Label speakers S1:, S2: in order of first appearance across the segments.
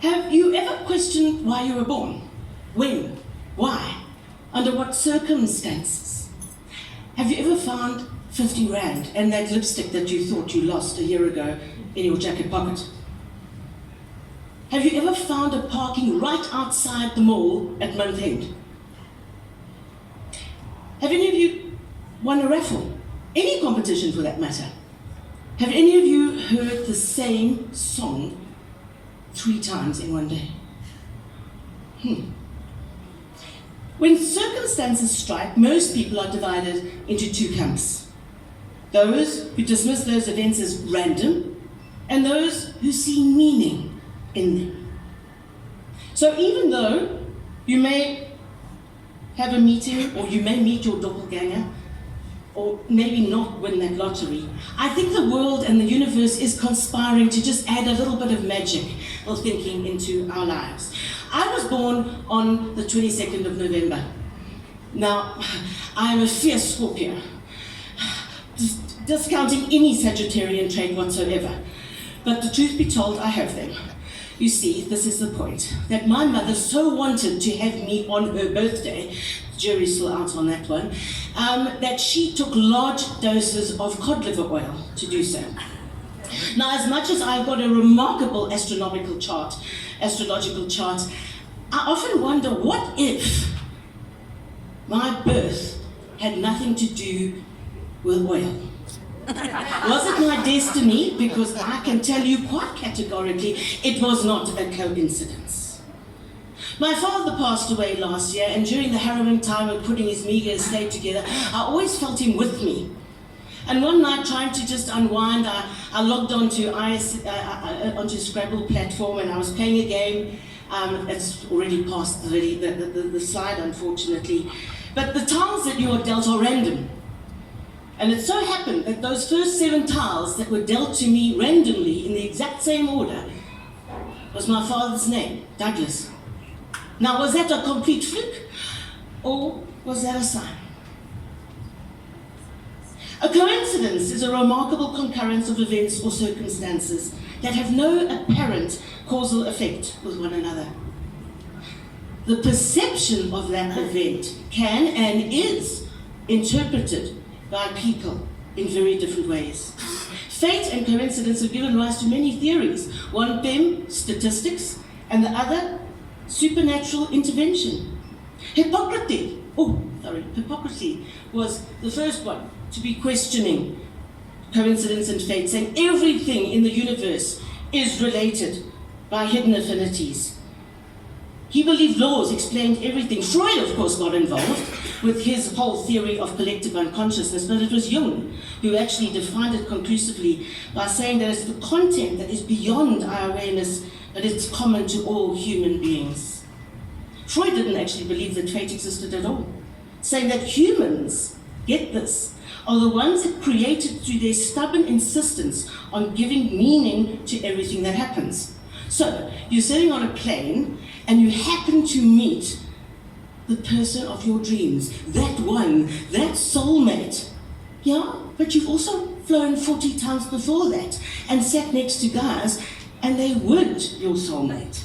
S1: Have you ever questioned why you were born? When? Why? Under what circumstances? Have you ever found 50 rand and that lipstick that you thought you lost a year ago in your jacket pocket? Have you ever found a parking right outside the mall at month end? Have any of you won a raffle? Any competition for that matter? Have any of you heard the same song 3 times in one day? When circumstances strike, most people are divided into 2 camps. Those who dismiss those events as random, and those who see meaning in them. So even though you may have a meeting, or you may meet your doppelganger, or maybe not win that lottery, I think the world and the universe is conspiring to just add a little bit of magic of thinking into our lives. I was born on the 22nd of November. Now, I am a fierce Scorpio, discounting any Sagittarian trait whatsoever. But the truth be told, I have them. You see, this is the point, that my mother so wanted to have me on her birthday, jury's still out on that one, that she took large doses of cod liver oil to do so. Now, as much as I've got a remarkable astrological chart, I often wonder, what if my birth had nothing to do with oil? Was it my destiny? Because I can tell you quite categorically, it was not a coincidence. My father passed away last year, and during the harrowing time of putting his meager estate together, I always felt him with me. And one night, trying to just unwind, I logged onto Scrabble platform, and I was playing a game. It's already past the slide, unfortunately. But the tiles that you are dealt are random. And it so happened that those first 7 tiles that were dealt to me randomly in the exact same order was my father's name, Douglas. Now, was that a complete fluke, or was that a sign? A coincidence is a remarkable concurrence of events or circumstances that have no apparent causal effect with one another. The perception of that event can and is interpreted by people in very different ways. Fate and coincidence have given rise to many theories. One of them, statistics, and the other, supernatural intervention. Hippocrates was the first one to be questioning coincidence and fate, saying everything in the universe is related by hidden affinities. He believed laws explained everything. Freud, of course, got involved with his whole theory of collective unconsciousness, but it was Jung who actually defined it conclusively by saying that it's the content that is beyond our awareness, but it's common to all human beings. Freud didn't actually believe that fate existed at all, saying that humans, get this, are the ones that created through their stubborn insistence on giving meaning to everything that happens. So, you're sitting on a plane and you happen to meet the person of your dreams, that one, that soulmate. Yeah, but you've also flown 40 times before that and sat next to guys and they weren't your soulmate.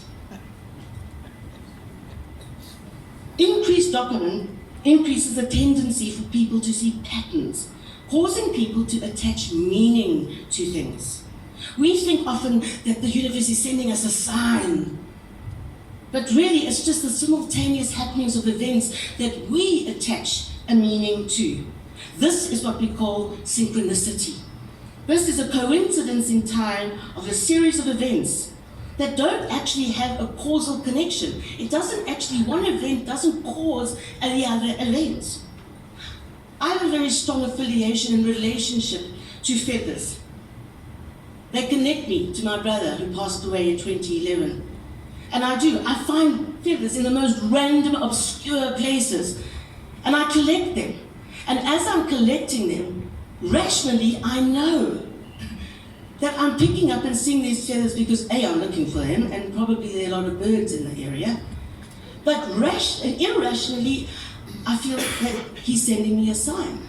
S1: Increased dopamine increases the tendency for people to see patterns, causing people to attach meaning to things. We think often that the universe is sending us a sign, but really it's just the simultaneous happenings of events that we attach a meaning to. This is what we call synchronicity. This is a coincidence in time of a series of events that don't actually have a causal connection. It doesn't actually, one event doesn't cause any other event. I have a very strong affiliation and relationship to feathers. They connect me to my brother who passed away in 2011. And I find feathers in the most random, obscure places. And I collect them. And as I'm collecting them, rationally, I know that I'm picking up and seeing these feathers because A, I'm looking for them, and probably there are a lot of birds in the area. But irrationally, I feel that he's sending me a sign.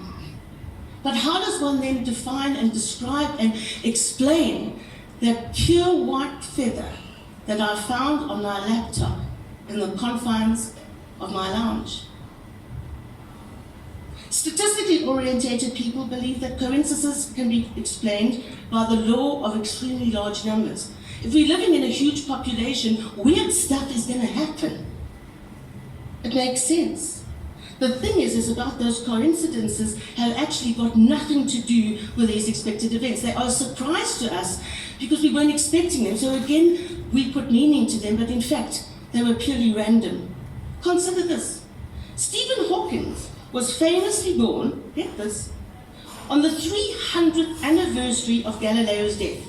S1: But how does one then define and describe and explain that pure white feather that I found on my laptop in the confines of my lounge. Statistically orientated people believe that coincidences can be explained by the law of extremely large numbers. If we're living in a huge population, weird stuff is going to happen. It makes sense. The thing is about those coincidences have actually got nothing to do with these expected events. They are a surprise to us because we weren't expecting them. So again, we put meaning to them, but in fact, they were purely random. Consider this. Stephen Hawking was famously born, get this, on the 300th anniversary of Galileo's death,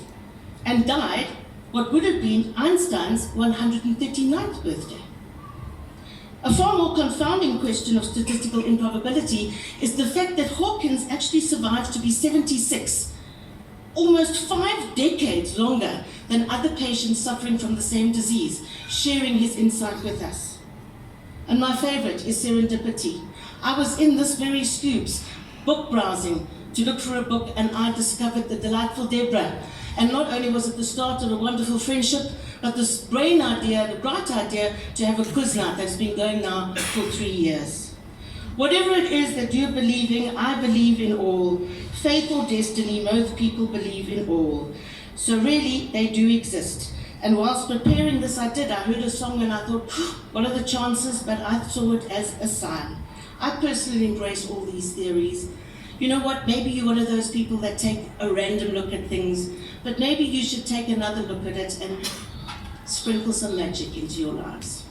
S1: and died what would have been Einstein's 139th birthday. A far more confounding question of statistical improbability is the fact that Hawkins actually survived to be 76, almost 5 decades longer than other patients suffering from the same disease, sharing his insight with us. And my favorite is serendipity. I was in this very Scoops book browsing to look for a book, and I discovered the delightful Deborah. And not only was it the start of a wonderful friendship, but this bright idea to have a quiz night that's been going now for 3 years. Whatever it is that you're believing, I believe in all. Faith or destiny, most people believe in all. So really, they do exist. And whilst preparing this, I heard a song and I thought, what are the chances? But I saw it as a sign. I personally embrace all these theories. You know what, maybe you're one of those people that take a random look at things, but maybe you should take another look at it and sprinkle some magic into your lives.